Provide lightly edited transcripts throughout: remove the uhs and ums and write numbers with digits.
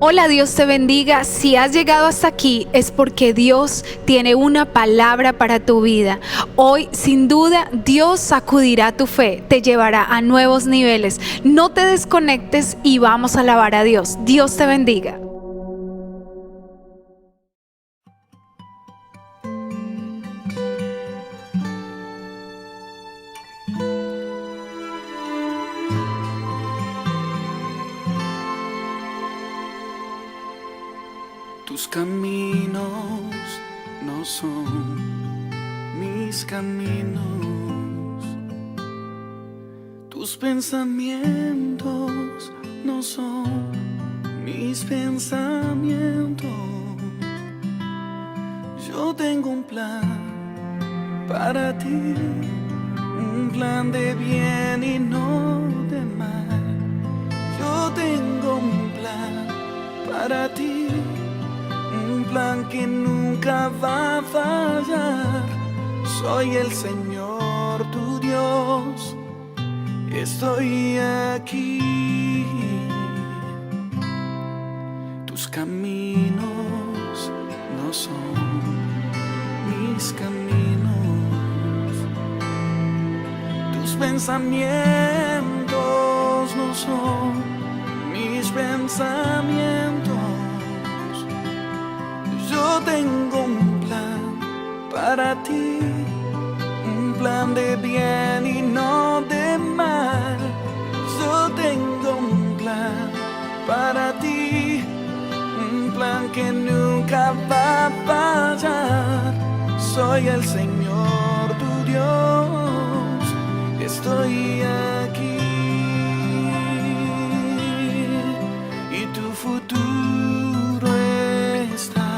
Hola, Dios te bendiga. Si has llegado hasta aquí es porque Dios tiene una palabra para tu vida. Hoy, sin duda, Dios sacudirá tu fe, te llevará a nuevos niveles. No te desconectes y vamos a alabar a Dios. Dios te bendiga. Tus caminos no son mis caminos, tus pensamientos no son mis pensamientos. Yo tengo un plan para ti, un plan de bien y no de mal. Yo tengo un plan para ti, un plan que nunca va a fallar. Soy el Señor tu Dios, estoy aquí. Tus caminos no son mis caminos, tus pensamientos no son mis pensamientos. Yo tengo un plan para ti, un plan de bien y no de mal. Yo tengo un plan para ti, un plan que nunca va a fallar. Soy el Señor tu Dios, estoy aquí. Y tu futuro está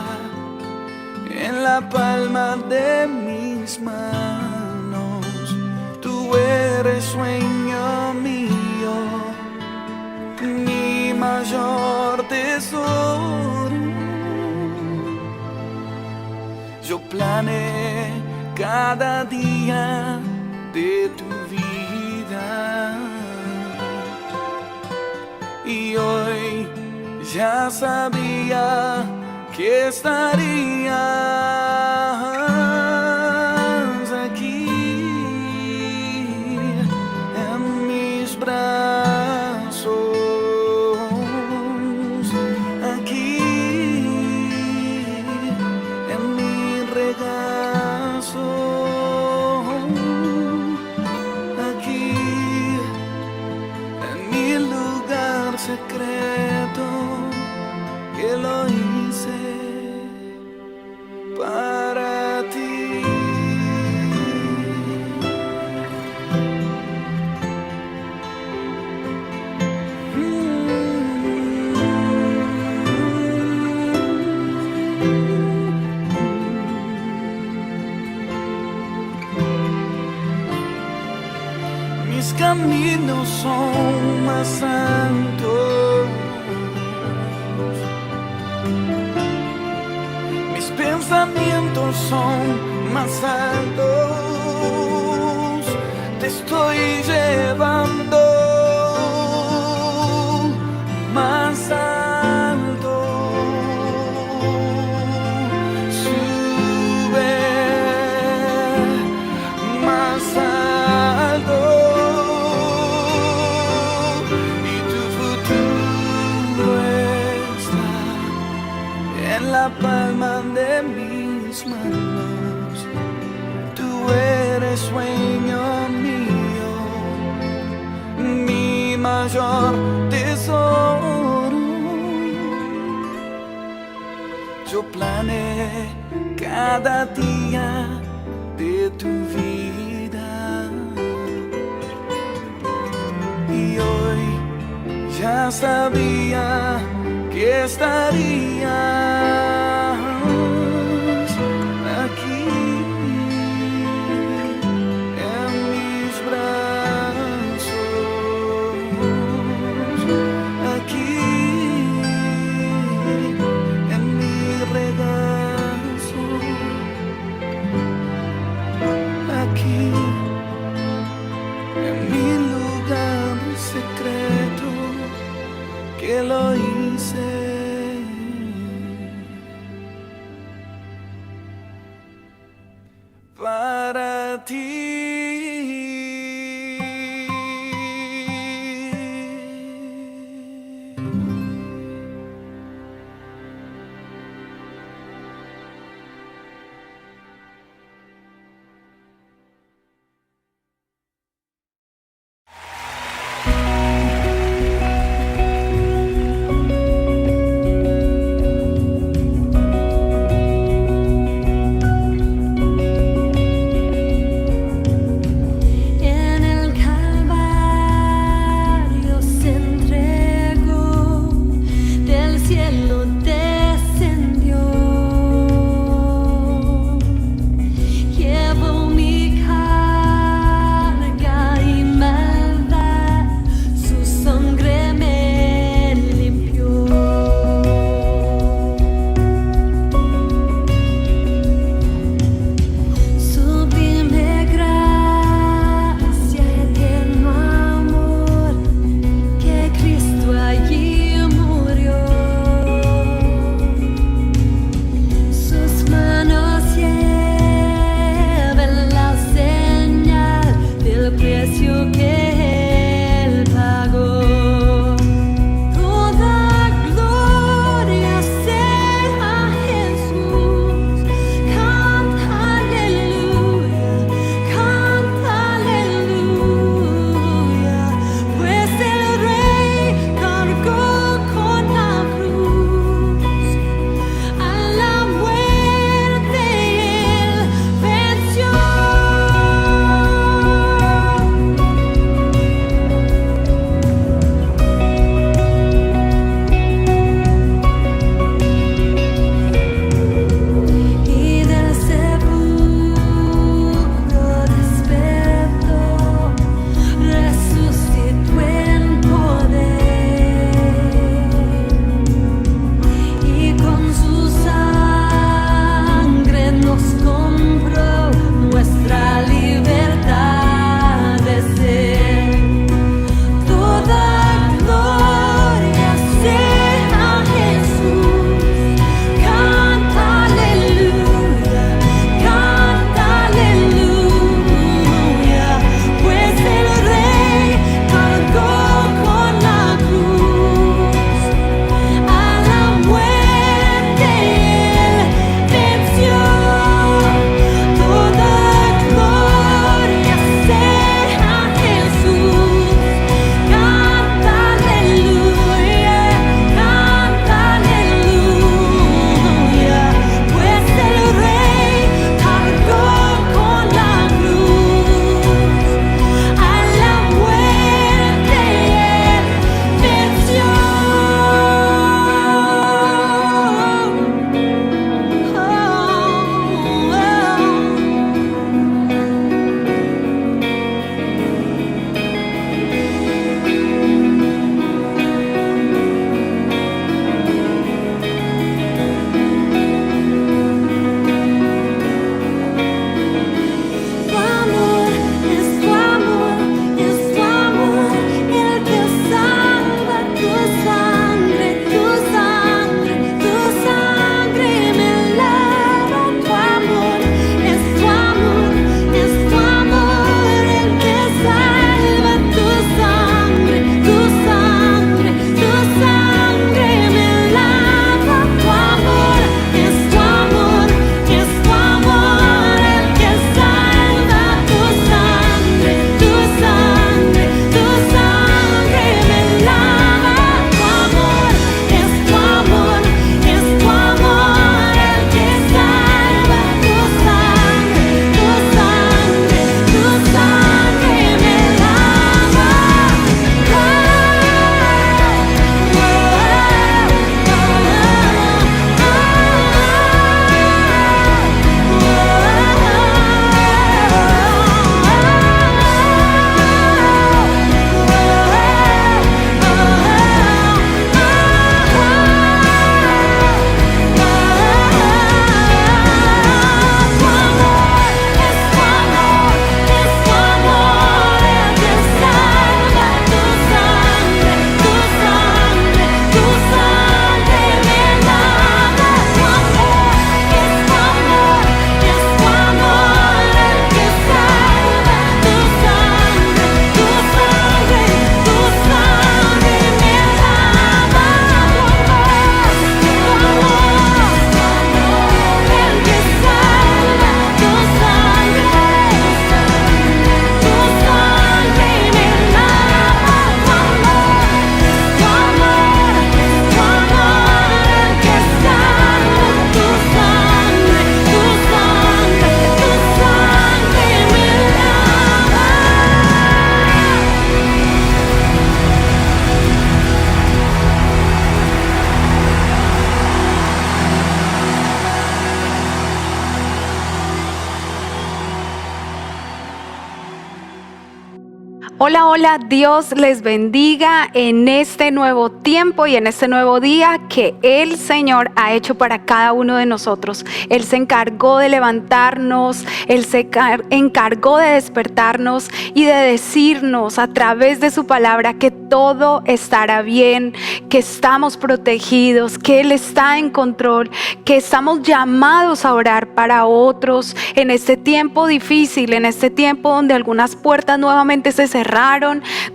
en la palma de mis manos. Tú eres sueño mío, mi mayor tesoro. Yo planeé cada día de tu vida y hoy ya sabía que estarías aquí en mis brazos, aquí en mi regazo, aquí en mi lugar secreto, que lo hice para ti. Mis caminos son más santos, mis pensamientos son más altos. Te estoy llevando más alto. Sube más alto. Y tu futuro está en la palma de mis manos. Tú eres sueño mío, mi mayor tesoro. Yo planeé cada día de tu vida y hoy ya sabía que estarías aquí en mis brazos, aquí en mi regazo, aquí en mi lugar secreto, que lo hice Hola, hola, Dios les bendiga en este nuevo tiempo y en este nuevo día que el Señor ha hecho para cada uno de nosotros. Él se encargó de levantarnos, Él se encargó de despertarnos y de decirnos a través de su palabra que todo estará bien, que estamos protegidos, que Él está en control, que estamos llamados a orar para otros en este tiempo difícil, en este tiempo donde algunas puertas nuevamente se cerraron,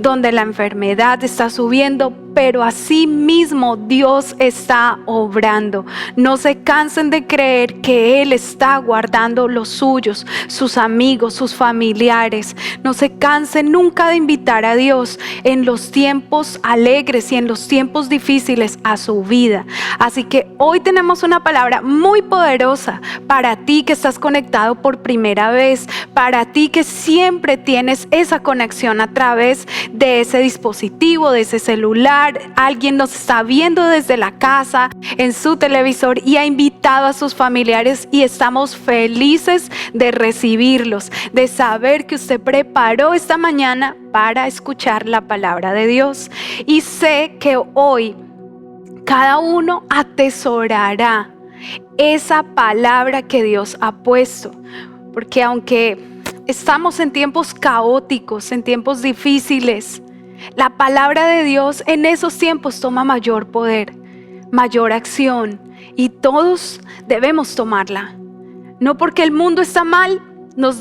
donde la enfermedad está subiendo, pero así mismo Dios está obrando. No se cansen de creer que Él está guardando los suyos, sus amigos, sus familiares. No se cansen nunca de invitar a Dios en los tiempos alegres y en los tiempos difíciles a su vida. Así que hoy tenemos una palabra muy poderosa para ti que estás conectado por primera vez, para ti que siempre tienes esa conexión a través de ese dispositivo, de ese celular. Alguien nos está viendo desde la casa, en su televisor, y ha invitado a sus familiares, y estamos felices de recibirlos, de saber que usted preparó esta mañana para escuchar la palabra de Dios. Y sé que hoy cada uno atesorará esa palabra que Dios ha puesto, porque aunque estamos en tiempos caóticos, en tiempos difíciles, la palabra de Dios en esos tiempos toma mayor poder, mayor acción, y todos debemos tomarla. No porque el mundo está mal, nos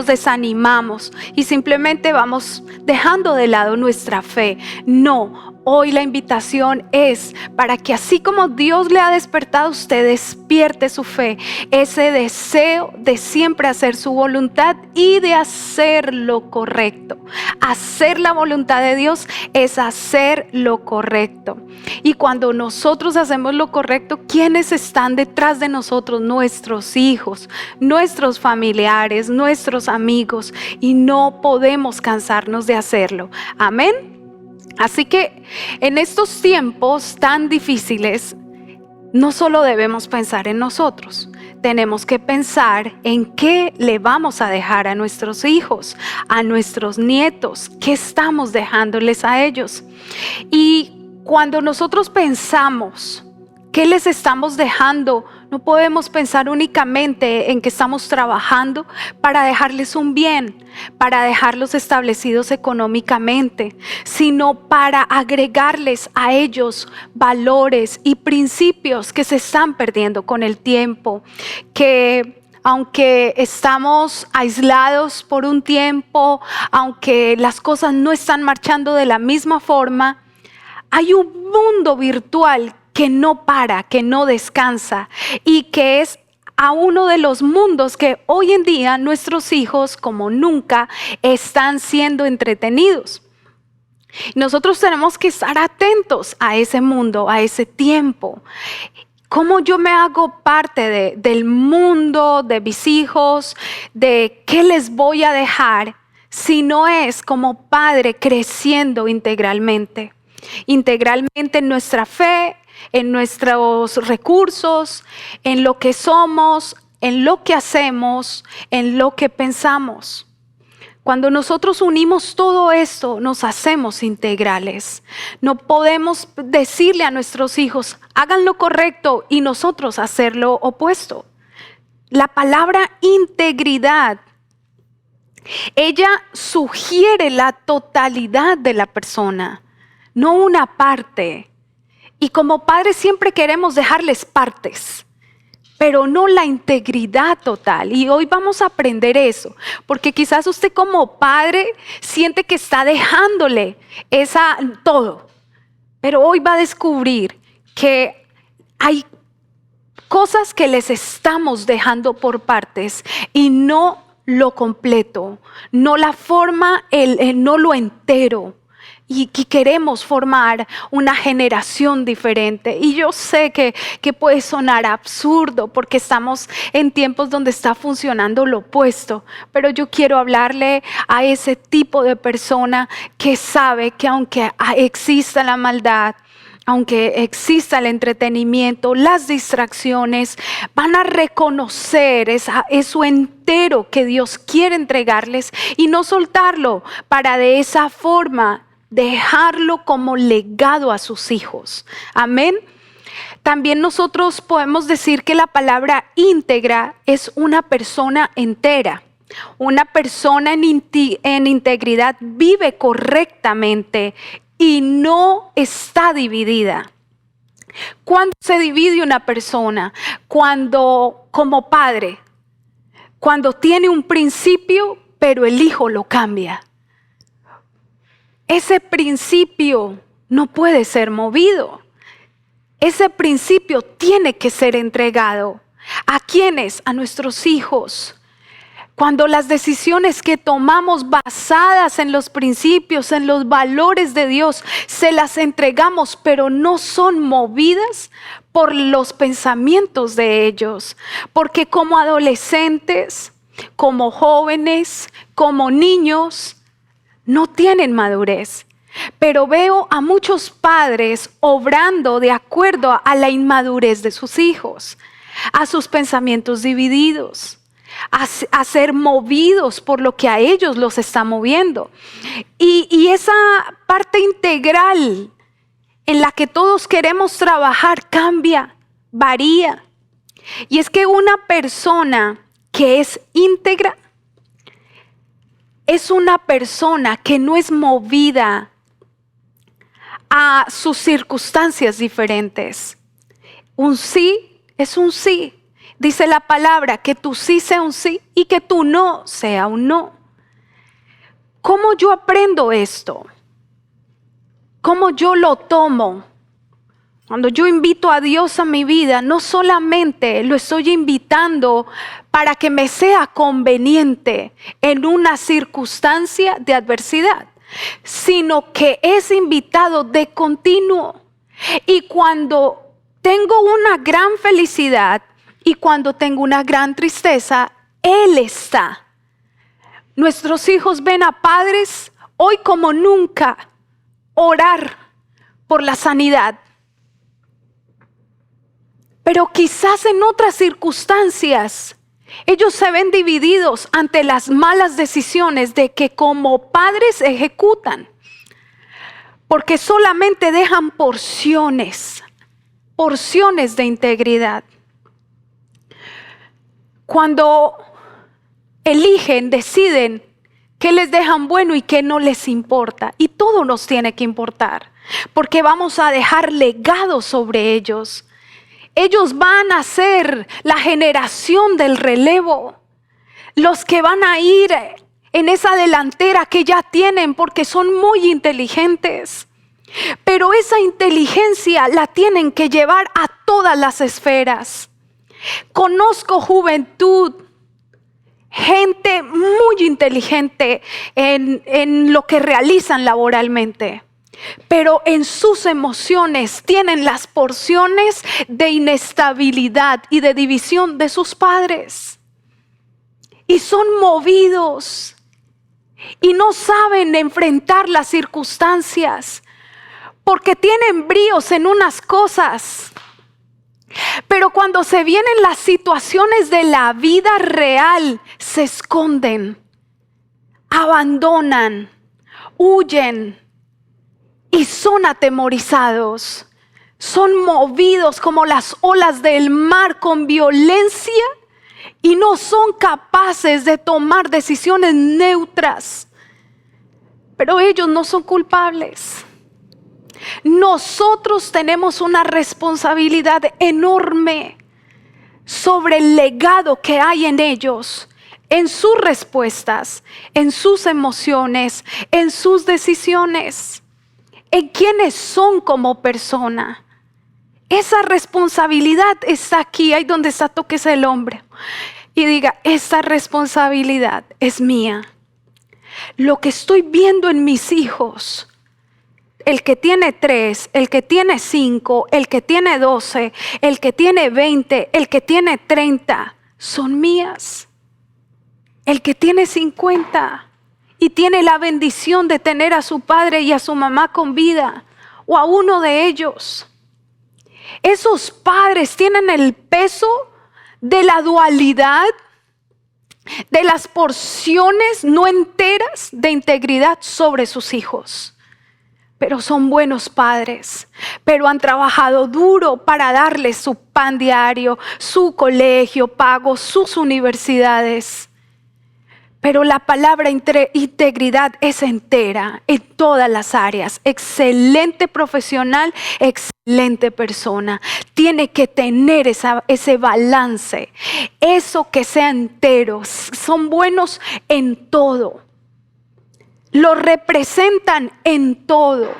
desanimamos y simplemente vamos dejando de lado nuestra fe. No, hoy la invitación es para que así como Dios le ha despertado, usted despierte su fe, ese deseo de siempre hacer su voluntad y de hacer lo correcto. Hacer la voluntad de Dios es hacer lo correcto. Y cuando nosotros hacemos lo correcto, ¿quiénes están detrás de nosotros? Nuestros hijos, nuestros familiares, nuestros amigos, y no podemos cansarnos de hacerlo. Amén. Así que en estos tiempos tan difíciles, no solo debemos pensar en nosotros, tenemos que pensar en qué le vamos a dejar a nuestros hijos, a nuestros nietos, qué estamos dejándoles a ellos. Y cuando nosotros pensamos qué les estamos dejando, no podemos pensar únicamente en que estamos trabajando para dejarles un bien, para dejarlos establecidos económicamente, sino para agregarles a ellos valores y principios que se están perdiendo con el tiempo, que aunque estamos aislados por un tiempo, aunque las cosas no están marchando de la misma forma, hay un mundo virtual que no para, que no descansa, y que es a uno de los mundos que hoy en día nuestros hijos como nunca están siendo entretenidos. Nosotros tenemos que estar atentos a ese mundo, a ese tiempo. ¿Cómo yo me hago parte del mundo de mis hijos? ¿De qué les voy a dejar? Si no es como padre creciendo integralmente en nuestra fe, en nuestros recursos, en lo que somos, en lo que hacemos, en lo que pensamos. Cuando nosotros unimos todo esto, nos hacemos integrales. No podemos decirle a nuestros hijos, hagan lo correcto, y nosotros hacer lo opuesto. La palabra integridad, ella sugiere la totalidad de la persona, no una parte. Y como padres siempre queremos dejarles partes, pero no la integridad total. Y hoy vamos a aprender eso, porque quizás usted como padre siente que está dejándole todo, pero hoy va a descubrir que hay cosas que les estamos dejando por partes y no lo completo, no la forma, no lo entero. Y queremos formar una generación diferente. Y yo sé que puede sonar absurdo porque estamos en tiempos donde está funcionando lo opuesto, pero yo quiero hablarle a ese tipo de persona que sabe que aunque exista la maldad, aunque exista el entretenimiento, las distracciones, van a reconocer eso entero que Dios quiere entregarles y no soltarlo para de esa forma dejarlo como legado a sus hijos. Amén. También nosotros podemos decir que la palabra íntegra es una persona entera. Una persona en integridad vive correctamente y no está dividida. ¿Cuándo se divide una persona? Cuando, como padre, cuando tiene un principio, pero el hijo lo cambia. Ese principio no puede ser movido. Ese principio tiene que ser entregado. ¿A quiénes? A nuestros hijos. Cuando las decisiones que tomamos basadas en los principios, en los valores de Dios, se las entregamos, pero no son movidas por los pensamientos de ellos. Porque como adolescentes, como jóvenes, como niños, no tienen madurez. Pero veo a muchos padres obrando de acuerdo a la inmadurez de sus hijos, a sus pensamientos divididos, a ser movidos por lo que a ellos los está moviendo. Y esa parte integral en la que todos queremos trabajar cambia, varía. Y es que una persona que es íntegra es una persona que no es movida a sus circunstancias diferentes. Un sí es un sí. Dice la palabra que tu sí sea un sí y que tu no sea un no. ¿Cómo yo aprendo esto? ¿Cómo yo lo tomo? Cuando yo invito a Dios a mi vida, no solamente lo estoy invitando para que me sea conveniente en una circunstancia de adversidad, sino que es invitado de continuo. Y cuando tengo una gran felicidad y cuando tengo una gran tristeza, Él está. Nuestros hijos ven a padres hoy como nunca orar por la sanidad. Pero quizás en otras circunstancias ellos se ven divididos ante las malas decisiones de que como padres ejecutan, porque solamente dejan porciones de integridad. Cuando eligen, deciden qué les dejan bueno y qué no les importa, y todo nos tiene que importar, porque vamos a dejar legados sobre ellos. Ellos van a ser la generación del relevo, los que van a ir en esa delantera que ya tienen porque son muy inteligentes. Pero esa inteligencia la tienen que llevar a todas las esferas. Conozco juventud, gente muy inteligente en lo que realizan laboralmente. Pero en sus emociones tienen las porciones de inestabilidad y de división de sus padres. Y son movidos y no saben enfrentar las circunstancias porque tienen bríos en unas cosas. Pero cuando se vienen las situaciones de la vida real, se esconden, abandonan, huyen. Y son atemorizados, son movidos como las olas del mar con violencia y no son capaces de tomar decisiones neutras. Pero ellos no son culpables. Nosotros tenemos una responsabilidad enorme sobre el legado que hay en ellos, en sus respuestas, en sus emociones, en sus decisiones. En quiénes son como persona. Esa responsabilidad está aquí, ahí donde está, tóquese el hombro y diga, esta responsabilidad es mía. Lo que estoy viendo en mis hijos, el que tiene 3, el que tiene 5, el que tiene 12, el que tiene 20, el que tiene 30, son mías. El que tiene 50 y tiene la bendición de tener a su padre y a su mamá con vida, o a uno de ellos. Esos padres tienen el peso de la dualidad, de las porciones no enteras de integridad sobre sus hijos. Pero son buenos padres, pero han trabajado duro para darles su pan diario, su colegio pago, sus universidades. Pero la palabra integridad es entera en todas las áreas. Excelente profesional, excelente persona. Tiene que tener ese balance, eso que sea entero. Son buenos en todo. Lo representan en todo.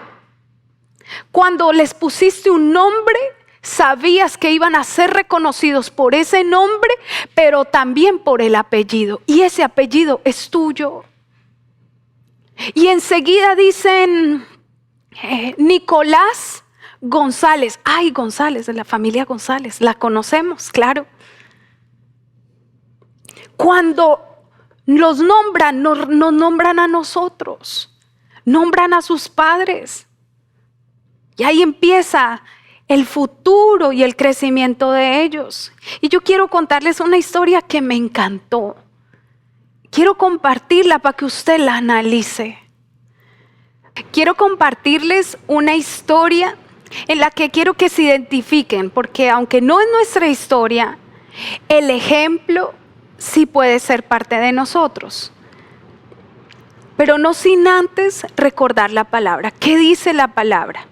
Cuando les pusiste un nombre, sabías que iban a ser reconocidos por ese nombre, pero también por el apellido. Y ese apellido es tuyo. Y enseguida dicen Nicolás González. Ay, González, de la familia González. La conocemos, claro. Cuando los nombran, nos nombran a nosotros. Nombran a sus padres. Y ahí empieza el futuro y el crecimiento de ellos. Y yo quiero contarles una historia que me encantó. Quiero compartirla para que usted la analice. Quiero compartirles una historia en la que quiero que se identifiquen, porque aunque no es nuestra historia, el ejemplo sí puede ser parte de nosotros. Pero no sin antes recordar la palabra. ¿Qué dice la palabra?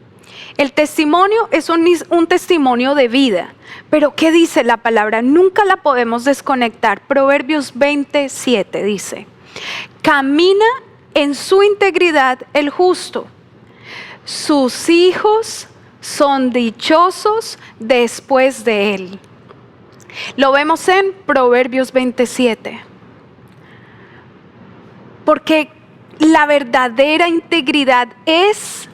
El testimonio es un testimonio de vida, pero ¿qué dice la palabra? Nunca la podemos desconectar. Proverbios 27 dice: camina en su integridad el justo, sus hijos son dichosos después de él. Lo vemos en Proverbios 27. Porque la verdadera integridad es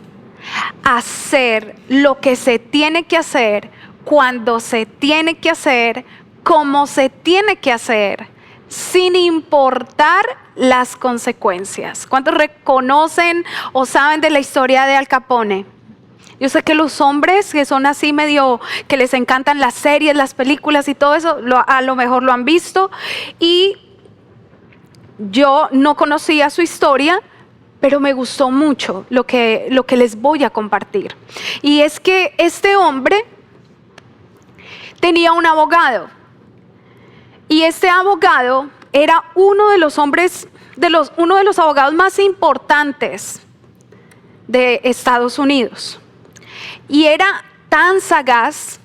hacer lo que se tiene que hacer, cuando se tiene que hacer, como se tiene que hacer, sin importar las consecuencias. ¿Cuántos reconocen o saben de la historia de Al Capone? Yo sé que los hombres que son así medio, que les encantan las series, las películas y todo eso, a lo mejor lo han visto. Y yo no conocía su historia, pero me gustó mucho lo que les voy a compartir. Y es que este hombre tenía un abogado. Y este abogado era uno de los abogados más importantes de Estados Unidos. Y era tan sagaz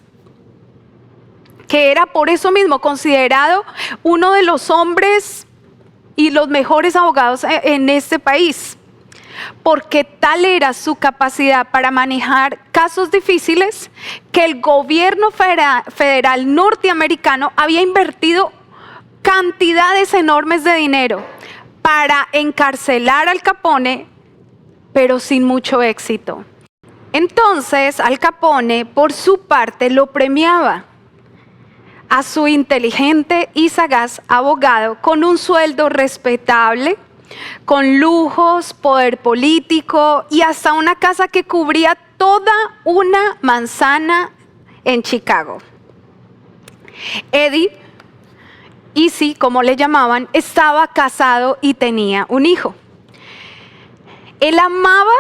que era por eso mismo considerado uno de los hombres y los mejores abogados en este país. Porque tal era su capacidad para manejar casos difíciles que el gobierno federal norteamericano había invertido cantidades enormes de dinero para encarcelar a Al Capone, pero sin mucho éxito. Entonces Al Capone, por su parte, lo premiaba a su inteligente y sagaz abogado con un sueldo respetable, con lujos, poder político y hasta una casa que cubría toda una manzana en Chicago. Eddie, Easy, como le llamaban, estaba casado y tenía un hijo. Él amaba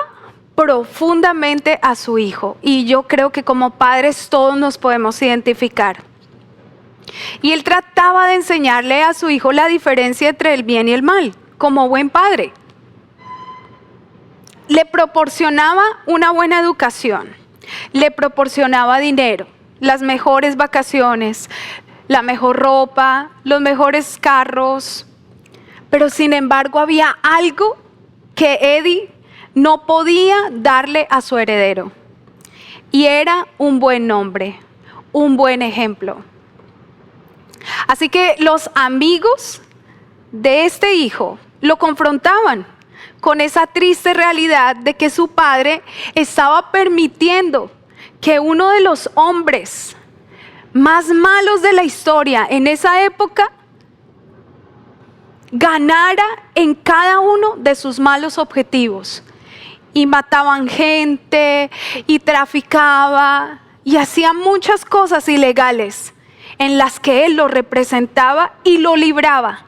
profundamente a su hijo y yo creo que como padres todos nos podemos identificar. Y él trataba de enseñarle a su hijo la diferencia entre el bien y el mal, como buen padre. Le proporcionaba una buena educación, le proporcionaba dinero, las mejores vacaciones, la mejor ropa, los mejores carros. Pero sin embargo había algo que Eddie no podía darle a su heredero. Y era un buen nombre, un buen ejemplo. Así que los amigos de este hijo lo confrontaban con esa triste realidad de que su padre estaba permitiendo que uno de los hombres más malos de la historia en esa época ganara en cada uno de sus malos objetivos y mataban gente y traficaba y hacía muchas cosas ilegales en las que él lo representaba y lo libraba.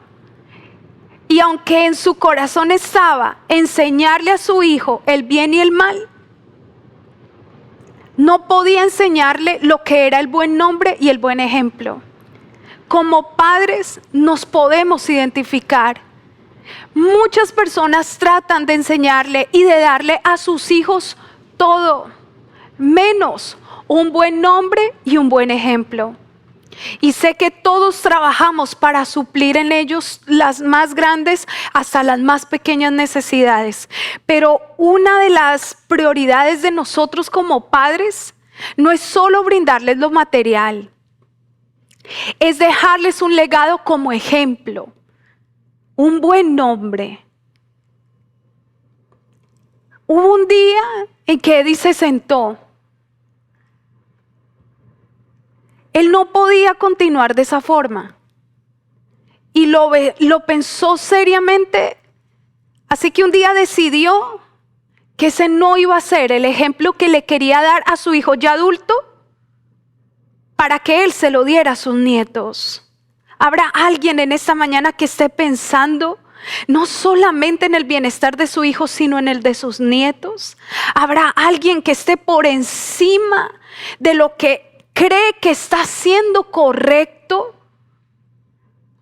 Y aunque en su corazón estaba enseñarle a su hijo el bien y el mal, no podía enseñarle lo que era el buen nombre y el buen ejemplo. Como padres nos podemos identificar. Muchas personas tratan de enseñarle y de darle a sus hijos todo, menos un buen nombre y un buen ejemplo. Y sé que todos trabajamos para suplir en ellos las más grandes hasta las más pequeñas necesidades. Pero una de las prioridades de nosotros como padres no es solo brindarles lo material, es dejarles un legado como ejemplo, un buen nombre. Hubo un día en que Eddie se sentó. Él no podía continuar de esa forma. Y lo pensó seriamente. Así que un día decidió que ese no iba a ser el ejemplo que le quería dar a su hijo ya adulto para que él se lo diera a sus nietos. ¿Habrá alguien en esta mañana que esté pensando no solamente en el bienestar de su hijo, sino en el de sus nietos? ¿Habrá alguien que esté por encima de lo que cree que está haciendo correcto,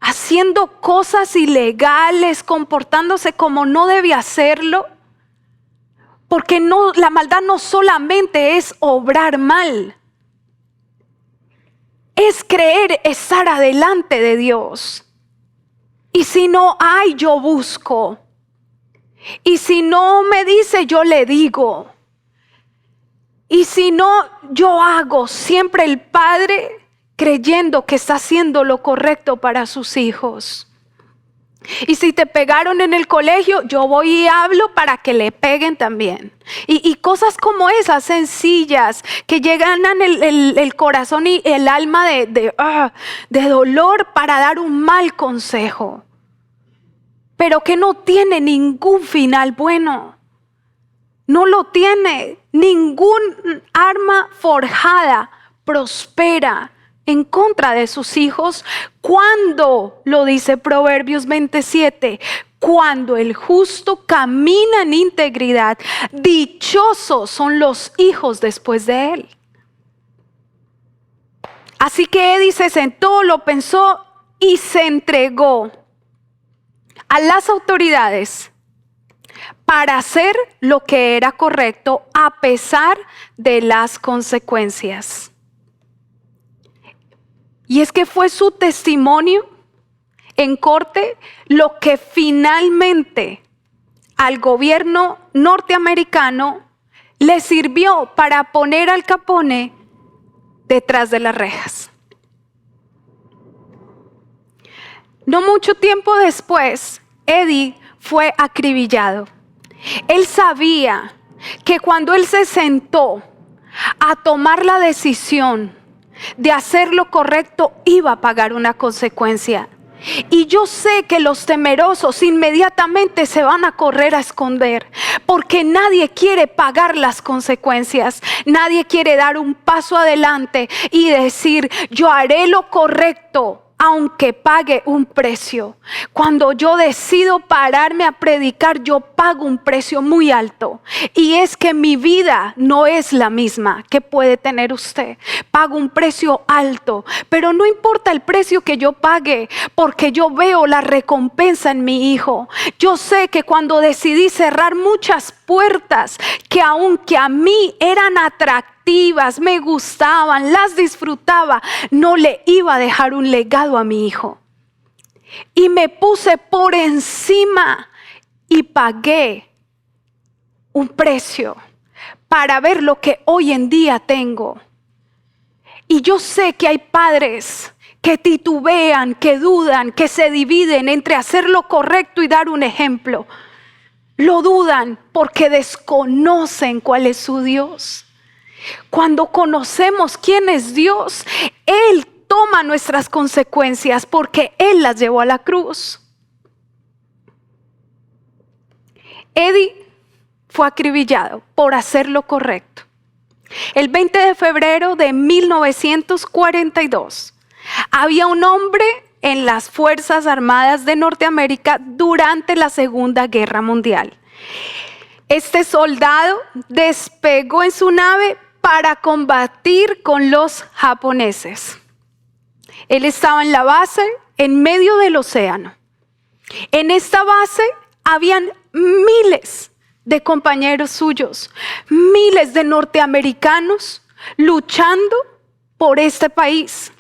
haciendo cosas ilegales, comportándose como no debe hacerlo? Porque la maldad no solamente es obrar mal, es creer estar adelante de Dios. Y si no hay, yo busco. Y si no me dice, yo le digo. Y si no, yo hago. Siempre el padre creyendo que está haciendo lo correcto para sus hijos. Y si te pegaron en el colegio, yo voy y hablo para que le peguen también. Y cosas como esas sencillas que llegan el corazón y el alma de dolor para dar un mal consejo, pero que no tiene ningún final bueno. No lo tiene. Ningún arma forjada prospera en contra de sus hijos cuando, lo dice Proverbios 27, cuando el justo camina en integridad, dichosos son los hijos después de él. Así que Eddie se sentó, lo pensó y se entregó a las autoridades para hacer lo que era correcto a pesar de las consecuencias. Y es que fue su testimonio en corte lo que finalmente al gobierno norteamericano le sirvió para poner al Capone detrás de las rejas. No mucho tiempo después, Eddie fue acribillado. Él sabía que cuando él se sentó a tomar la decisión de hacer lo correcto, iba a pagar una consecuencia. Y yo sé que los temerosos inmediatamente se van a correr a esconder, porque nadie quiere pagar las consecuencias. Nadie quiere dar un paso adelante y decir, yo haré lo correcto aunque pague un precio. Cuando yo decido pararme a predicar, yo pago un precio muy alto. Y es que mi vida no es la misma que puede tener usted. Pago un precio alto, pero no importa el precio que yo pague, porque yo veo la recompensa en mi hijo. Yo sé que cuando decidí cerrar muchas puertas que aunque a mí eran atractivas, me gustaban, las disfrutaba, no le iba a dejar un legado a mi hijo. Y me puse por encima y pagué un precio para ver lo que hoy en día tengo. Y yo sé que hay padres que titubean, que dudan, que se dividen entre hacer lo correcto y dar un ejemplo. Lo dudan porque desconocen cuál es su Dios. Cuando conocemos quién es Dios, Él toma nuestras consecuencias porque Él las llevó a la cruz. Eddie fue acribillado por hacer lo correcto. El 20 de febrero de 1942, había un hombre en las Fuerzas Armadas de Norteamérica durante la Segunda Guerra Mundial. Este soldado despegó en su nave para combatir con los japoneses. Él estaba en la base en medio del océano. En esta base habían miles de compañeros suyos, miles de norteamericanos luchando por este país.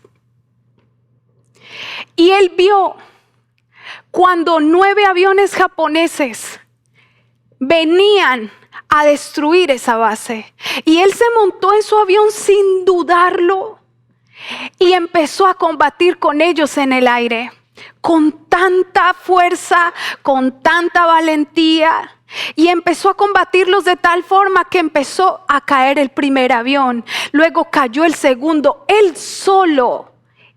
Y él vio cuando 9 aviones japoneses venían a destruir esa base. Y él se montó en su avión sin dudarlo y empezó a combatir con ellos en el aire, con tanta fuerza, con tanta valentía. Y empezó a combatirlos de tal forma que empezó a caer el primer avión. Luego cayó el segundo. Él solo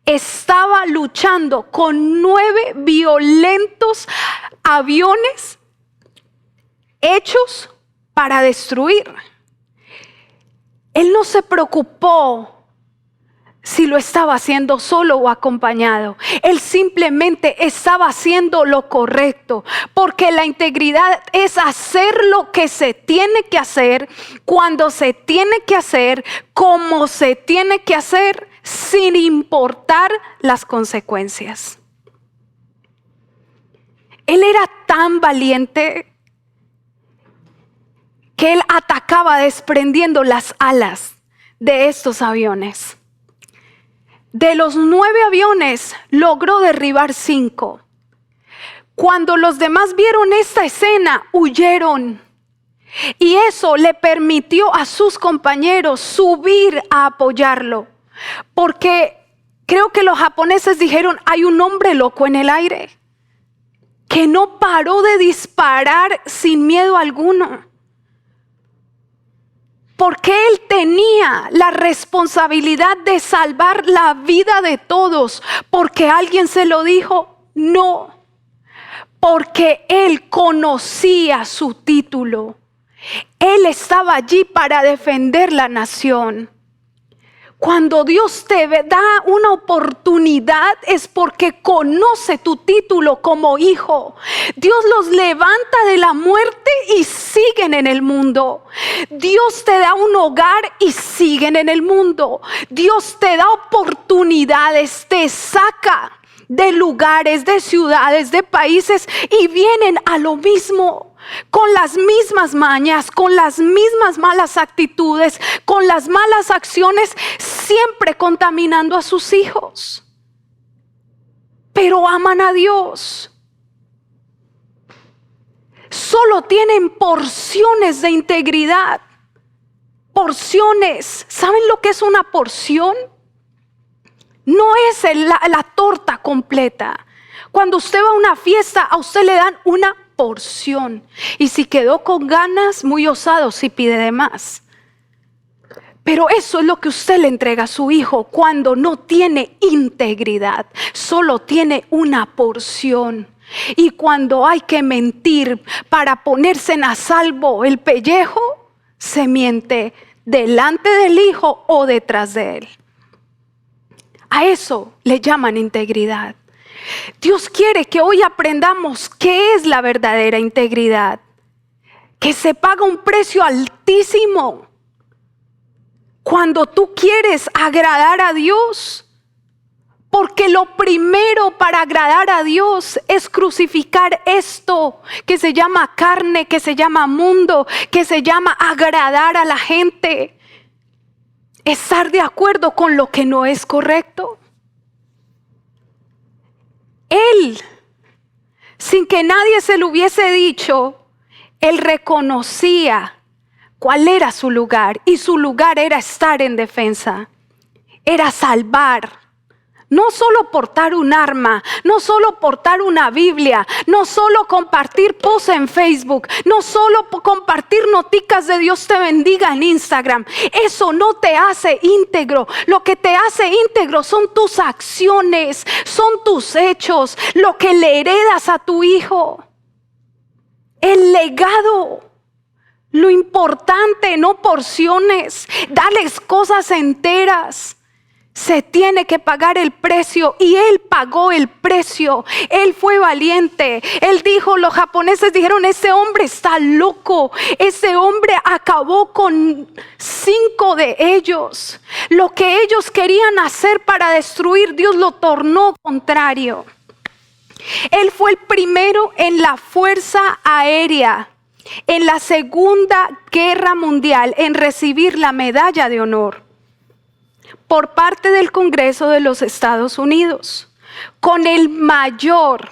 estaba luchando con 9 violentos aviones hechos para destruir. Él no se preocupó si lo estaba haciendo solo o acompañado. Él simplemente estaba haciendo lo correcto, porque la integridad es hacer lo que se tiene que hacer, cuando se tiene que hacer, como se tiene que hacer, sin importar las consecuencias. Él era tan valiente que él atacaba desprendiendo las alas de estos aviones. De los 9 aviones logró derribar 5. Cuando los demás vieron esta escena, huyeron. Y eso le permitió a sus compañeros subir a apoyarlo. Porque creo que los japoneses dijeron, hay un hombre loco en el aire que no paró de disparar sin miedo alguno. Porque él tenía la responsabilidad de salvar la vida de todos. Porque alguien se lo dijo, no. Porque él conocía su título. Él estaba allí para defender la nación. Cuando Dios te da una oportunidad es porque conoce tu título como hijo. Dios los levanta de la muerte y siguen en el mundo. Dios te da un hogar y siguen en el mundo. Dios te da oportunidades, te saca de lugares, de ciudades, de países y vienen a lo mismo. Con las mismas mañas, con las mismas malas actitudes, con las malas acciones, siempre contaminando a sus hijos. Pero aman a Dios. Solo tienen porciones de integridad. Porciones. ¿Saben lo que es una porción? No es la torta completa. Cuando usted va a una fiesta, a usted le dan una porción. Y si quedó con ganas, muy osado si pide de más. Pero eso es lo que usted le entrega a su hijo cuando no tiene integridad. Solo tiene una porción. Y cuando hay que mentir para ponerse a salvo el pellejo, se miente delante del hijo o detrás de él. A eso le llaman integridad. Dios quiere que hoy aprendamos qué es la verdadera integridad. Que se paga un precio altísimo cuando tú quieres agradar a Dios. Porque lo primero para agradar a Dios es crucificar esto que se llama carne, que se llama mundo, que se llama agradar a la gente. Estar de acuerdo con lo que no es correcto. Él, sin que nadie se lo hubiese dicho, él reconocía cuál era su lugar. Y su lugar era estar en defensa. Era salvar. No solo portar un arma, no solo portar una Biblia, no solo compartir posts en Facebook, no solo compartir noticas de Dios te bendiga en Instagram. Eso no te hace íntegro. Lo que te hace íntegro son tus acciones, son tus hechos, lo que le heredas a tu hijo. El legado lo importante, no porciones, darles cosas enteras. Se tiene que pagar el precio y Él pagó el precio. Él fue valiente. Él dijo, los japoneses dijeron, ese hombre está loco. Ese hombre acabó con 5 de ellos. Lo que ellos querían hacer para destruir, Dios lo tornó contrario. Él fue el primero en la Fuerza Aérea en la Segunda Guerra Mundial en recibir la Medalla de Honor por parte del Congreso de los Estados Unidos, con el mayor,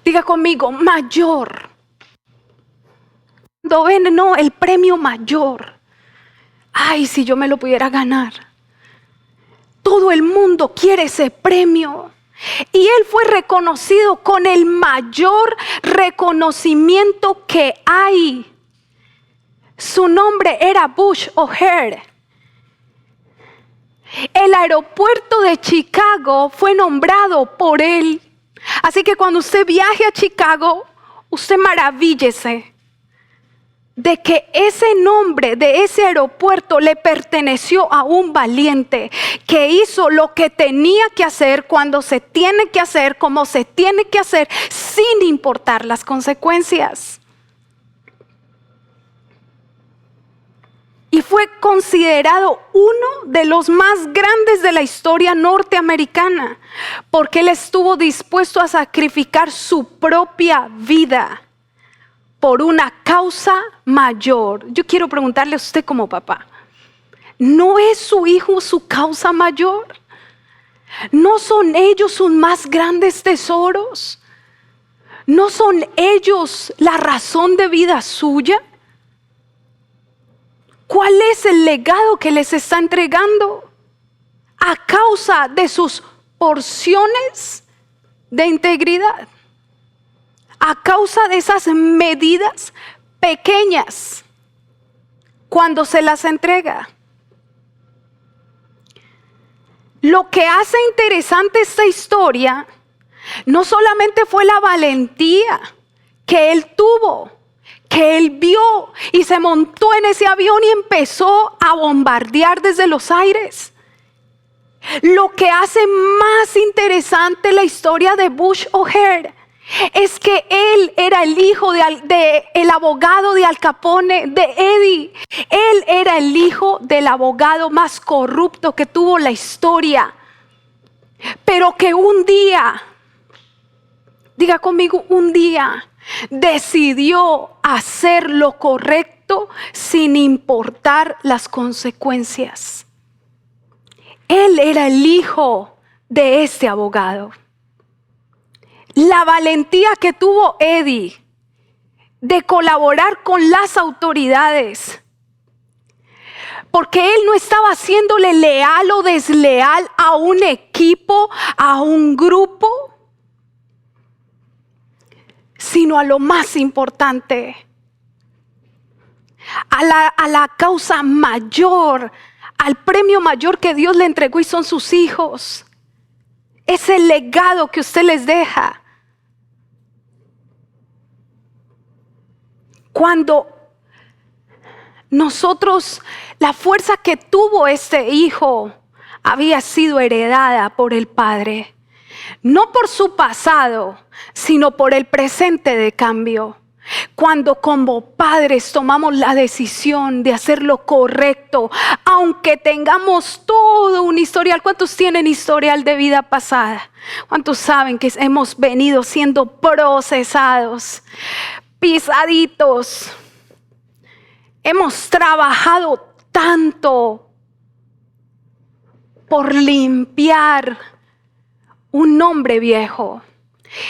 diga conmigo, mayor. Cuando ven, no, el premio mayor. Ay, si yo me lo pudiera ganar. Todo el mundo quiere ese premio. Y él fue reconocido con el mayor reconocimiento que hay. Su nombre era Bush O'Hare. El aeropuerto de Chicago fue nombrado por él. Así que cuando usted viaje a Chicago, usted maravíllese de que ese nombre de ese aeropuerto le perteneció a un valiente que hizo lo que tenía que hacer cuando se tiene que hacer, como se tiene que hacer, sin importar las consecuencias. Y fue considerado uno de los más grandes de la historia norteamericana, porque él estuvo dispuesto a sacrificar su propia vida por una causa mayor. Yo quiero preguntarle a usted como papá, ¿no es su hijo su causa mayor? ¿No son ellos sus más grandes tesoros? ¿No son ellos la razón de vida suya? ¿Cuál es el legado que les está entregando? A causa de sus porciones de integridad. A causa de esas medidas pequeñas cuando se las entrega. Lo que hace interesante esta historia no solamente fue la valentía que él tuvo, que él vio y se montó en ese avión y empezó a bombardear desde los aires. Lo que hace más interesante la historia de Bush O'Hare es que él era el hijo de el abogado de Al Capone, de Eddie. Él era el hijo del abogado más corrupto que tuvo la historia. Pero que un día, diga conmigo, un día decidió hacer lo correcto sin importar las consecuencias. Él era el hijo de este abogado. La valentía que tuvo Eddie de colaborar con las autoridades, porque él no estaba haciéndole leal o desleal a un equipo, a un grupo, sino a lo más importante, a la causa mayor, al premio mayor que Dios le entregó, y son sus hijos. Es el legado que usted les deja. Cuando nosotros, la fuerza que tuvo este hijo había sido heredada por el padre, no por su pasado, sino por el presente de cambio. Cuando como padres tomamos la decisión de hacer lo correcto, aunque tengamos todo un historial. ¿Cuántos tienen historial de vida pasada? ¿Cuántos saben que hemos venido siendo procesados, pisaditos? Hemos trabajado tanto por limpiar un nombre viejo.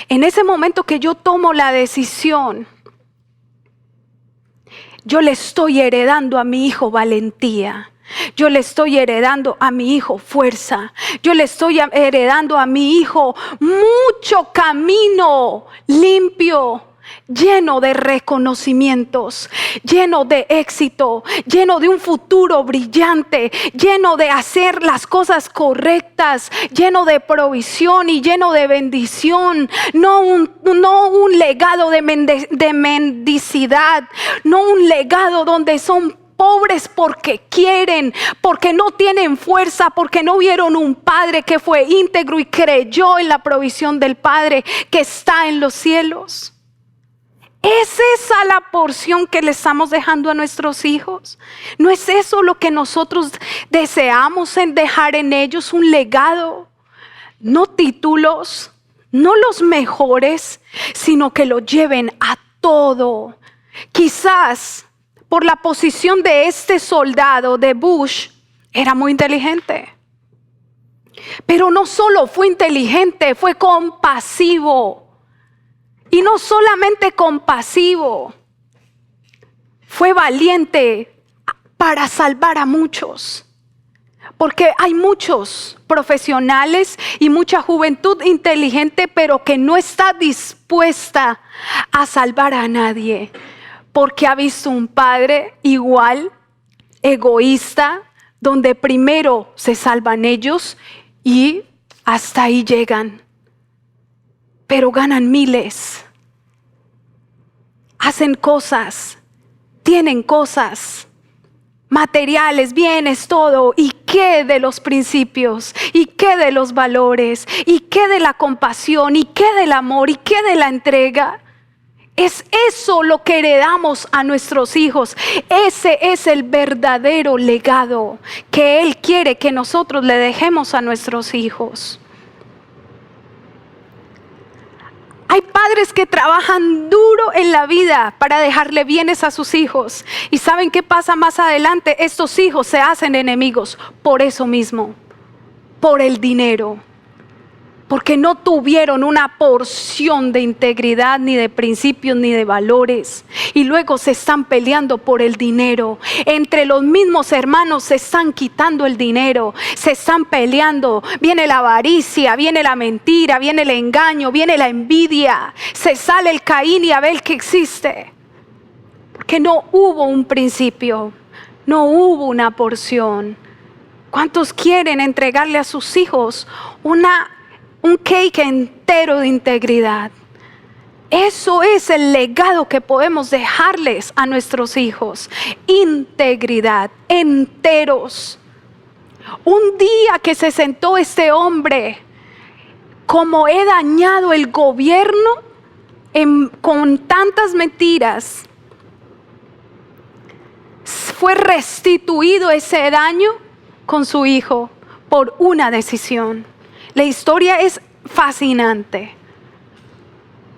En ese momento que yo tomo la decisión, yo le estoy heredando a mi hijo valentía. Yo le estoy heredando a mi hijo fuerza. Yo le estoy heredando a mi hijo mucho camino limpio lleno de reconocimientos, lleno de éxito, lleno de un futuro brillante, lleno de hacer las cosas correctas, lleno de provisión y lleno de bendición. No un legado de mendicidad, no un legado donde son pobres porque quieren, porque no tienen fuerza, porque no vieron un padre que fue íntegro y creyó en la provisión del Padre que está en los cielos. ¿Es esa la porción que le estamos dejando a nuestros hijos? ¿No es eso lo que nosotros deseamos en dejar en ellos? Un legado, no títulos, no los mejores, sino que lo lleven a todo. Quizás por la posición de este soldado de Bush, era muy inteligente. Pero no solo fue inteligente, fue compasivo. Y no solamente compasivo, fue valiente para salvar a muchos. Porque hay muchos profesionales y mucha juventud inteligente, pero que no está dispuesta a salvar a nadie. Porque ha visto un padre igual, egoísta, donde primero se salvan ellos y hasta ahí llegan. Pero ganan miles, hacen cosas, tienen cosas, materiales, bienes, todo. ¿Y qué de los principios? ¿Y qué de los valores? ¿Y qué de la compasión? ¿Y qué del amor? ¿Y qué de la entrega? Es eso lo que heredamos a nuestros hijos. Ese es el verdadero legado que Él quiere que nosotros le dejemos a nuestros hijos. Hay padres que trabajan duro en la vida para dejarle bienes a sus hijos. ¿Y saben qué pasa más adelante? Estos hijos se hacen enemigos por eso mismo, por el dinero. Porque no tuvieron una porción de integridad, ni de principios, ni de valores. Y luego se están peleando por el dinero. Entre los mismos hermanos se están quitando el dinero. Se están peleando. Viene la avaricia, viene la mentira, viene el engaño, viene la envidia. Se sale el Caín y Abel que existe. Porque no hubo un principio. No hubo una porción. ¿Cuántos quieren entregarle a sus hijos un cake entero de integridad? Eso es el legado que podemos dejarles a nuestros hijos. Integridad, enteros. Un día que se sentó este hombre, como he dañado el gobierno con tantas mentiras, fue restituido ese daño con su hijo por una decisión. La historia es fascinante,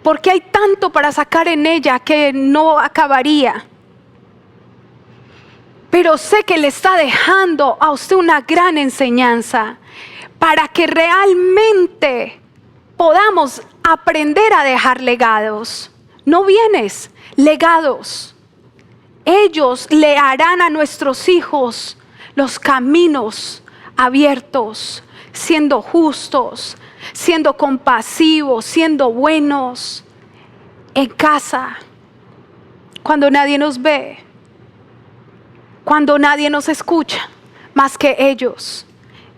porque hay tanto para sacar en ella que no acabaría. Pero sé que le está dejando a usted una gran enseñanza para que realmente podamos aprender a dejar legados. No bienes, legados. Ellos le harán a nuestros hijos los caminos abiertos, siendo justos, siendo compasivos, siendo buenos en casa, cuando nadie nos ve, cuando nadie nos escucha más que ellos,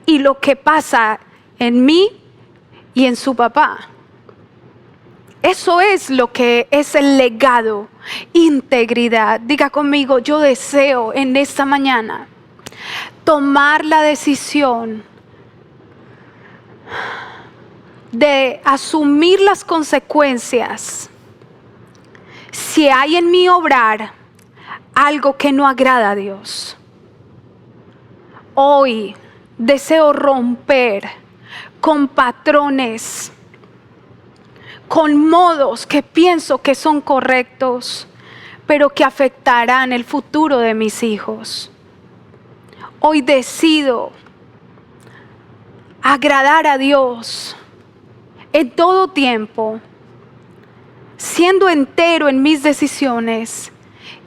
y lo que pasa en mí y en su papá. Eso es lo que es el legado, integridad. Diga conmigo, yo deseo en esta mañana tomar la decisión de asumir las consecuencias si hay en mi obrar algo que no agrada a Dios. Hoy deseo romper con patrones, con modos que pienso que son correctos, pero que afectarán el futuro de mis hijos. Hoy decido agradar a Dios en todo tiempo, siendo entero en mis decisiones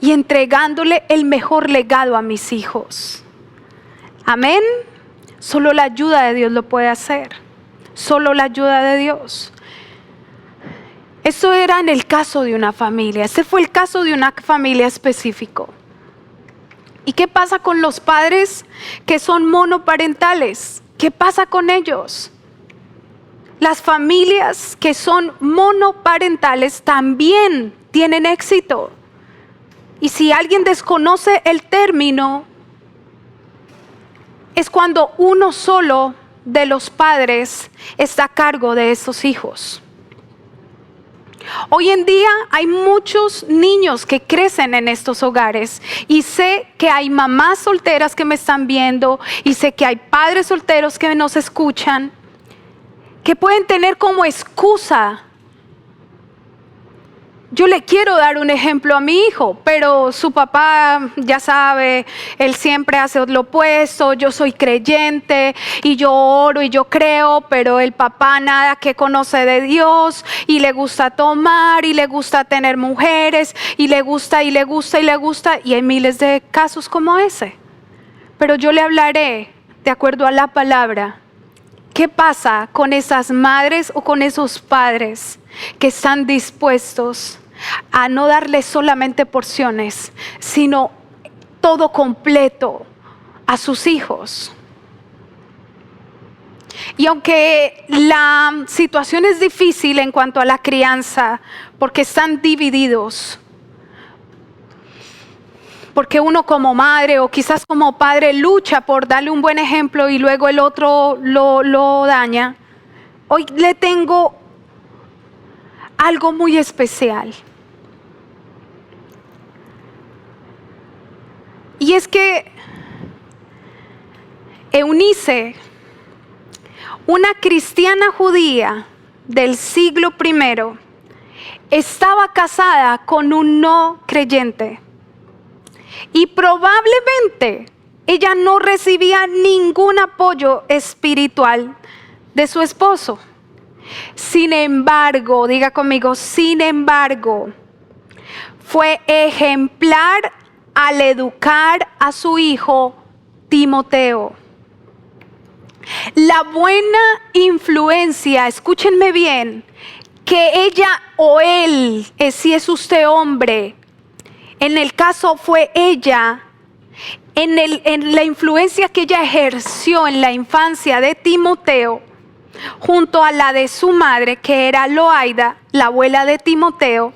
y entregándole el mejor legado a mis hijos. Amén. Solo la ayuda de Dios lo puede hacer. Solo la ayuda de Dios. Eso era en el caso de una familia. Ese fue el caso de una familia específico. ¿Y qué pasa con los padres que son monoparentales? ¿Qué pasa con ellos? Las familias que son monoparentales también tienen éxito. Y si alguien desconoce el término, es cuando uno solo de los padres está a cargo de esos hijos. Hoy en día hay muchos niños que crecen en estos hogares y sé que hay mamás solteras que me están viendo y sé que hay padres solteros que nos escuchan que pueden tener como excusa: yo le quiero dar un ejemplo a mi hijo, pero su papá, ya sabe, él siempre hace lo opuesto. Yo soy creyente y yo oro y yo creo, pero el papá nada que conoce de Dios y le gusta tomar y le gusta tener mujeres y le gusta y le gusta y le gusta. Y hay miles de casos como ese. Pero yo le hablaré de acuerdo a la palabra. ¿Qué pasa con esas madres o con esos padres que están dispuestos a no darle solamente porciones, sino todo completo a sus hijos? Y aunque la situación es difícil en cuanto a la crianza, porque están divididos, porque uno como madre o quizás como padre lucha por darle un buen ejemplo y luego el otro lo daña, hoy le tengo algo muy especial. Y es que Eunice, una cristiana judía del siglo I, estaba casada con un no creyente. Y probablemente ella no recibía ningún apoyo espiritual de su esposo. Sin embargo, diga conmigo, sin embargo, fue ejemplar al educar a su hijo Timoteo. La buena influencia, escúchenme bien, que ella o él, si es usted hombre, en el caso fue ella, en la influencia que ella ejerció en la infancia de Timoteo, junto a la de su madre, que era Loaida, la abuela de Timoteo,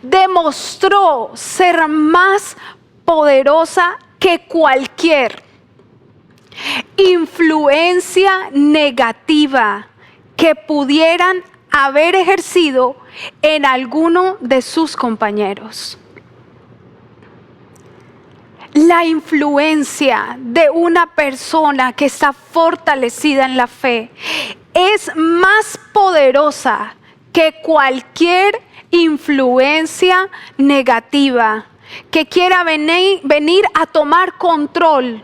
demostró ser más poderosa que cualquier influencia negativa que pudieran haber ejercido en alguno de sus compañeros. La influencia de una persona que está fortalecida en la fe es más poderosa que cualquier influencia negativa que quiera venir a tomar control,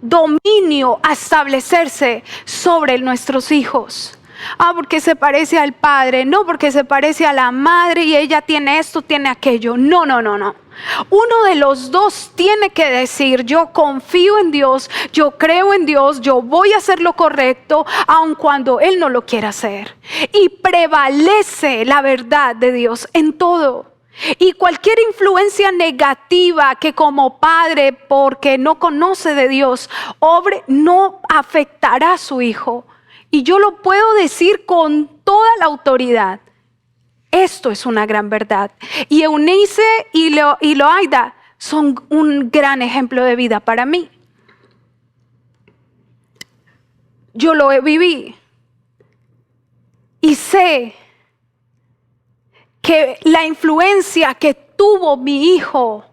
dominio, a establecerse sobre nuestros hijos. Porque se parece al padre, no porque se parece a la madre y ella tiene esto, tiene aquello. No. Uno de los dos tiene que decir: yo confío en Dios, yo creo en Dios, yo voy a hacer lo correcto, aun cuando Él no lo quiera hacer. Y prevalece la verdad de Dios en todo. Y cualquier influencia negativa que como padre, porque no conoce de Dios, obre, no afectará a su hijo. Y yo lo puedo decir con toda la autoridad. Esto es una gran verdad. Y Eunice y Loaida son un gran ejemplo de vida para mí. Yo lo viví. Y sé que la influencia que tuvo mi hijo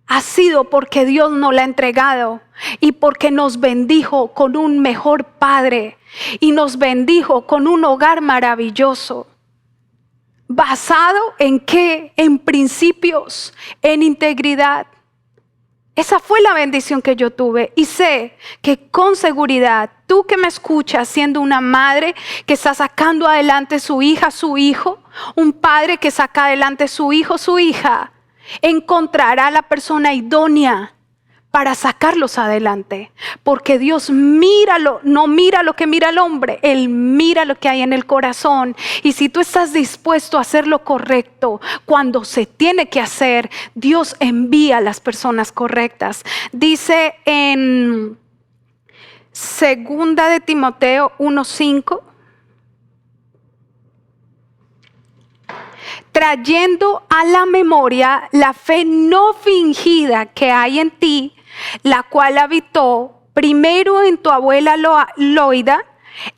ha sido porque Dios nos la ha entregado y porque nos bendijo con un mejor padre y nos bendijo con un hogar maravilloso. ¿Basado en qué? En principios, en integridad. Esa fue la bendición que yo tuve y sé que con seguridad, tú que me escuchas siendo una madre que está sacando adelante su hija, su hijo, un padre que saca adelante su hijo, su hija, encontrará la persona idónea para sacarlos adelante. Porque Dios no mira lo que mira el hombre, Él mira lo que hay en el corazón. Y si tú estás dispuesto a hacer lo correcto cuando se tiene que hacer, Dios envía a las personas correctas. Dice en 2 de Timoteo 1:5. Trayendo a la memoria la fe no fingida que hay en ti, la cual habitó primero en tu abuela Loida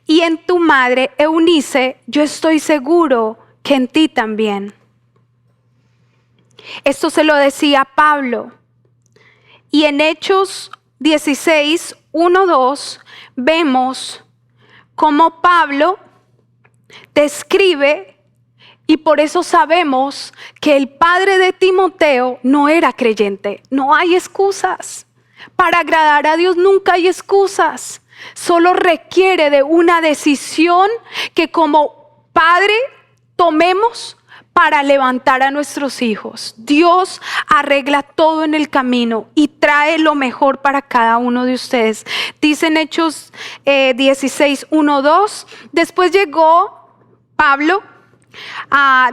y en tu madre Eunice, yo estoy seguro que en ti también. Esto se lo decía Pablo. Y en Hechos 16, 1, 2, vemos cómo Pablo describe. Y por eso sabemos que el padre de Timoteo no era creyente. No hay excusas. Para agradar a Dios nunca hay excusas. Solo requiere de una decisión que como padre tomemos para levantar a nuestros hijos. Dios arregla todo en el camino y trae lo mejor para cada uno de ustedes. Dice en Hechos 16, 1, 2. Después llegó Pablo.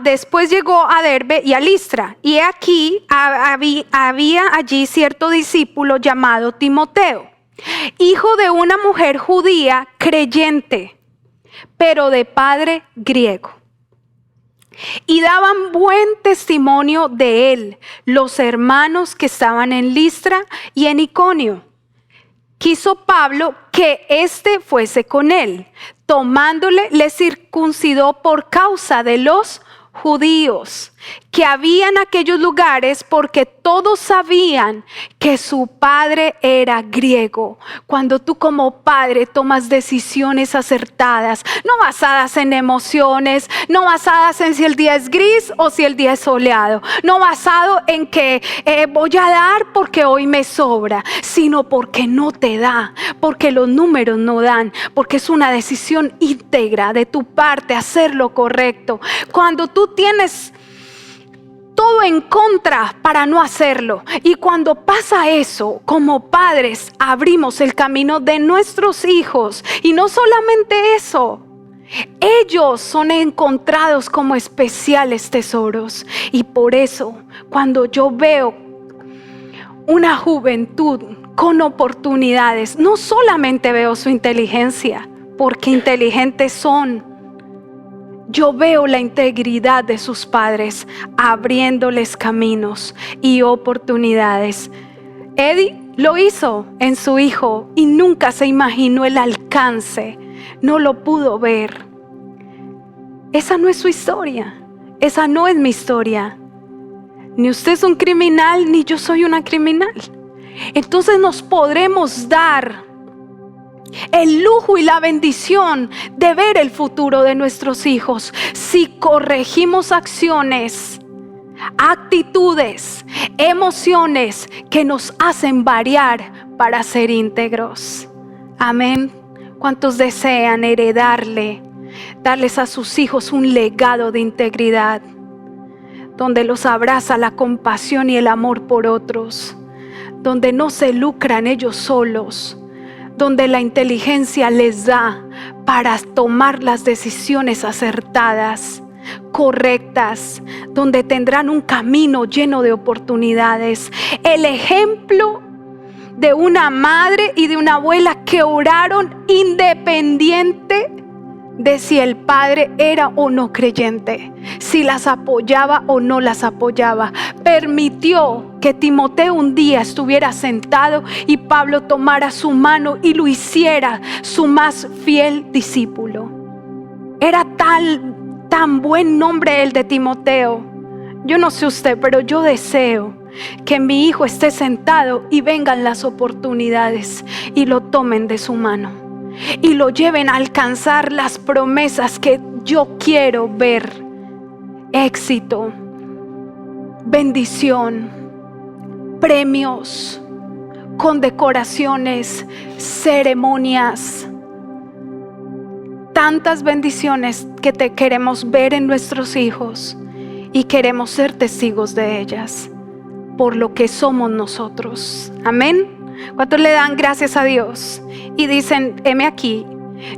Después llegó a Derbe y a Listra, y aquí había allí cierto discípulo llamado Timoteo, hijo de una mujer judía creyente, pero de padre griego. Y daban buen testimonio de él los hermanos que estaban en Listra y en Iconio. Quiso Pablo que éste fuese con él. Tomándole, le circuncidó por causa de los judíos que había en aquellos lugares, porque todos sabían que su padre era griego. Cuando tú como padre tomas decisiones acertadas, no basadas en emociones, no basadas en si el día es gris o si el día es soleado, no basado en que voy a dar porque hoy me sobra, sino porque no te da, porque los números no dan, porque es una decisión íntegra de tu parte hacer lo correcto. Cuando tú tienes todo en contra para no hacerlo, y cuando pasa eso, como padres abrimos el camino de nuestros hijos, y no solamente eso, ellos son encontrados como especiales tesoros. Y por eso cuando yo veo una juventud con oportunidades, no solamente veo su inteligencia, porque inteligentes son, yo veo la integridad de sus padres abriéndoles caminos y oportunidades. Eddie lo hizo en su hijo y nunca se imaginó el alcance, no lo pudo ver. Esa no es su historia, esa no es mi historia. Ni usted es un criminal, ni yo soy una criminal. Entonces nos podremos dar el lujo y la bendición de ver el futuro de nuestros hijos si corregimos acciones, actitudes, emociones que nos hacen variar para ser íntegros. Amén. ¿Cuántos desean darles a sus hijos un legado de integridad, donde los abraza la compasión y el amor por otros, donde no se lucran ellos solos, donde la inteligencia les da para tomar las decisiones acertadas, correctas, donde tendrán un camino lleno de oportunidades? El ejemplo de una madre y de una abuela que oraron independiente de si el padre era o no creyente, si las apoyaba o no las apoyaba. Permitió que Timoteo un día estuviera sentado y Pablo tomara su mano y lo hiciera su más fiel discípulo. Era tan buen nombre el de Timoteo. Yo no sé usted, pero yo deseo que mi hijo esté sentado y vengan las oportunidades y lo tomen de su mano y lo lleven a alcanzar las promesas que yo quiero ver. Éxito, bendición, premios, condecoraciones, ceremonias, tantas bendiciones que te queremos ver en nuestros hijos y queremos ser testigos de ellas por lo que somos nosotros. Amén. ¿Cuántos le dan gracias a Dios? Y dicen, heme aquí,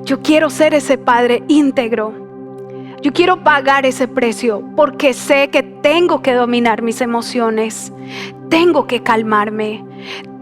yo quiero ser ese padre íntegro. Yo quiero pagar ese precio porque sé que tengo que dominar mis emociones. Tengo que calmarme.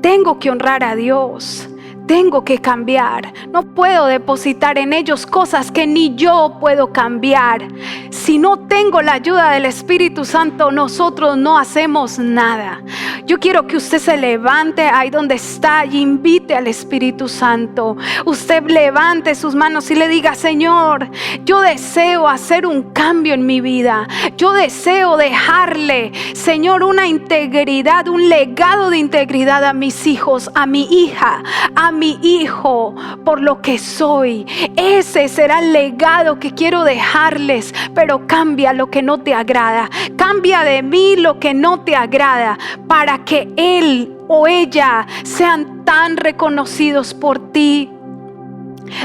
Tengo que honrar a Dios. Tengo que cambiar. No puedo depositar en ellos cosas que ni yo puedo cambiar. Si no tengo la ayuda del Espíritu Santo, nosotros no hacemos nada. Yo quiero que usted se levante ahí donde está y invite al Espíritu Santo. Usted levante sus manos y le diga, Señor, yo deseo hacer un cambio en mi vida. Yo deseo dejarle, Señor, una integridad, un legado de integridad a mis hijos, a mi hija, a mi hijo, por lo que soy. Ese será el legado que quiero dejarles. Pero cambia lo que no te agrada. Cambia de mí lo que no te agrada, para que él o ella sean tan reconocidos por ti.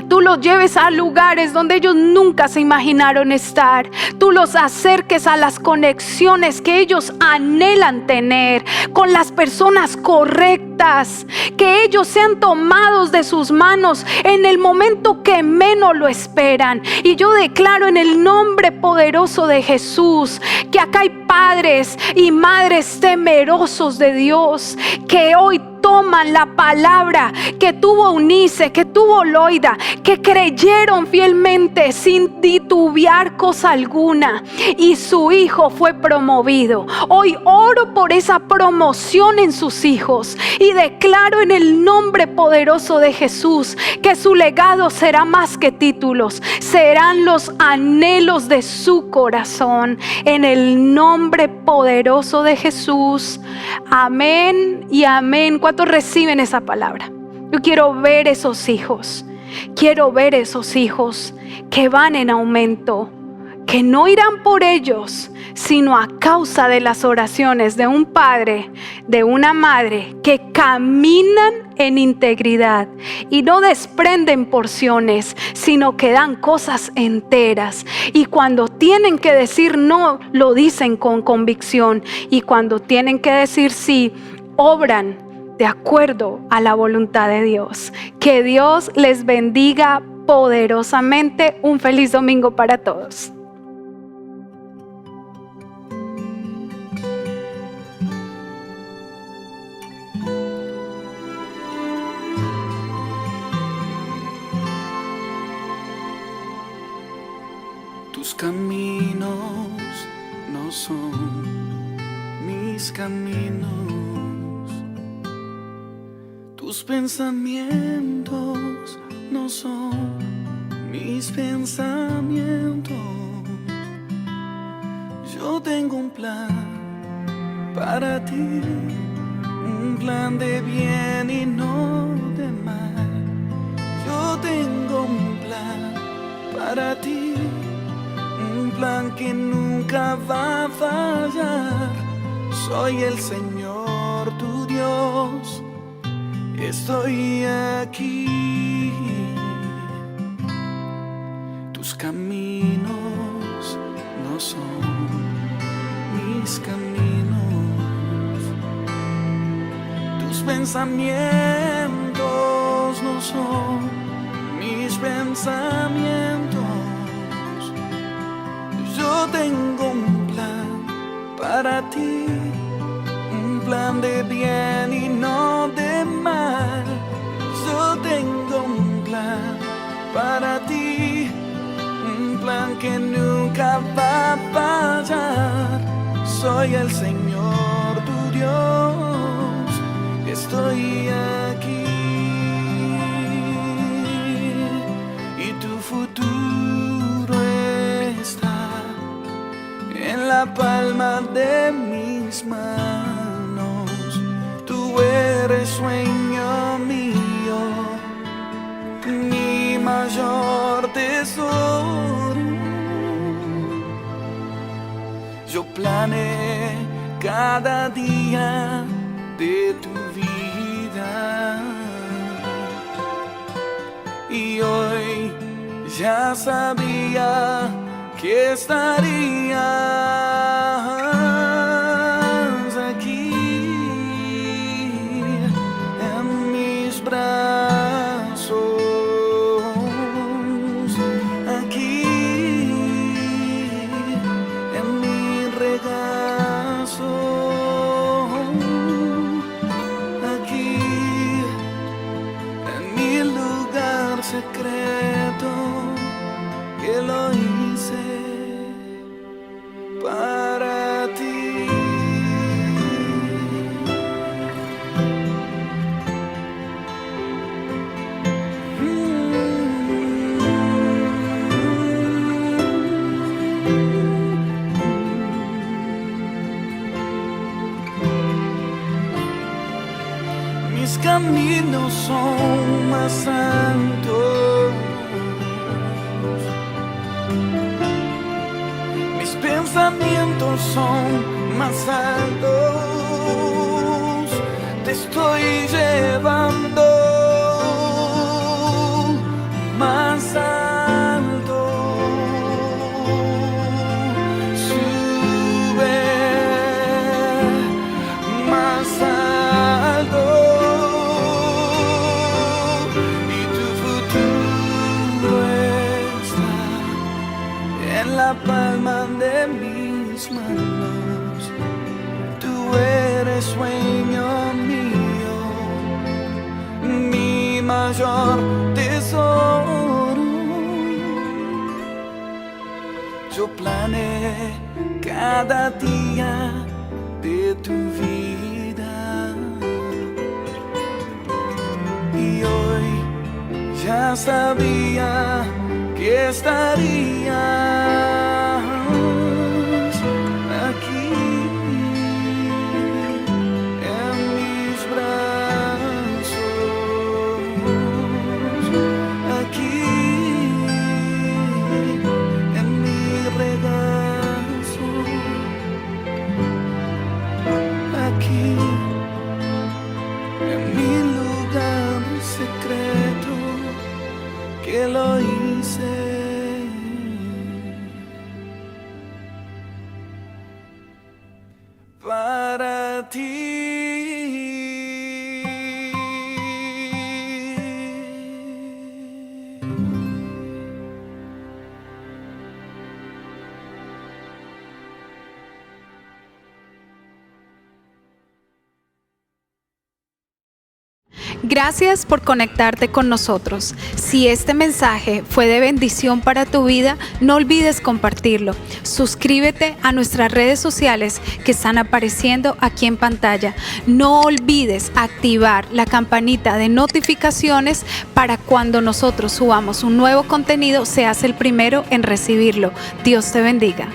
Tú los lleves a lugares donde ellos nunca se imaginaron estar. Tú los acerques a las conexiones que ellos anhelan tener con las personas correctas. Que ellos sean tomados de sus manos en el momento que menos lo esperan. Y yo declaro en el nombre poderoso de Jesús que acá hay padres y madres temerosos de Dios que hoy toman la palabra que tuvo Eunice, que tuvo Loida, que creyeron fielmente sin titubear cosa alguna, y su hijo fue promovido. Hoy oro por esa promoción en sus hijos y declaro en el nombre poderoso de Jesús que su legado será más que títulos, serán los anhelos de su corazón, en el nombre poderoso de Jesús. Amén y amén. ¿Cuántos reciben esa palabra? Yo quiero ver esos hijos. Quiero ver esos hijos que van en aumento, que no irán por ellos, sino a causa de las oraciones de un padre, de una madre, que caminan en integridad y no desprenden porciones, sino que dan cosas enteras. Y cuando tienen que decir no, lo dicen con convicción. Y cuando tienen que decir sí, obran de acuerdo a la voluntad de Dios. Que Dios les bendiga poderosamente. Un feliz domingo para todos. Tus caminos no son mis caminos. Tus pensamientos no son mis pensamientos. Yo tengo un plan para ti, un plan de bien y no de mal. Yo tengo un plan para ti, un plan que nunca va a fallar. Soy el Señor tu Dios. Estoy aquí. Tus caminos no son mis caminos. Tus pensamientos no son mis pensamientos. Yo tengo un plan para ti, un plan de bien y no de mal. Yo tengo un plan para ti, un plan que nunca va a fallar. Soy el Señor tu Dios. Estoy aquí. Y tu futuro está en la palma de mis manos. Tú eres sueño mío, mi mayor tesoro. Yo planeé cada día de tu vida y hoy ya sabía que estarías aquí en secreto que lo hice para ti. Mis caminos son más santos, mis pensamientos son más altos. Te estoy llevando más alto. Sube más alto. En la palma de mis manos, tú eres sueño mío, mi mayor tesoro. Yo planeé cada día de tu vida y hoy ya sabía que estarías aquí en mis brazos, aquí en mi regazo, aquí en mi lugar secreto que lo hice para ti. Gracias por conectarte con nosotros. Si este mensaje fue de bendición para tu vida, no olvides compartirlo. Suscríbete a nuestras redes sociales que están apareciendo aquí en pantalla. No olvides activar la campanita de notificaciones para cuando nosotros subamos un nuevo contenido, seas el primero en recibirlo. Dios te bendiga.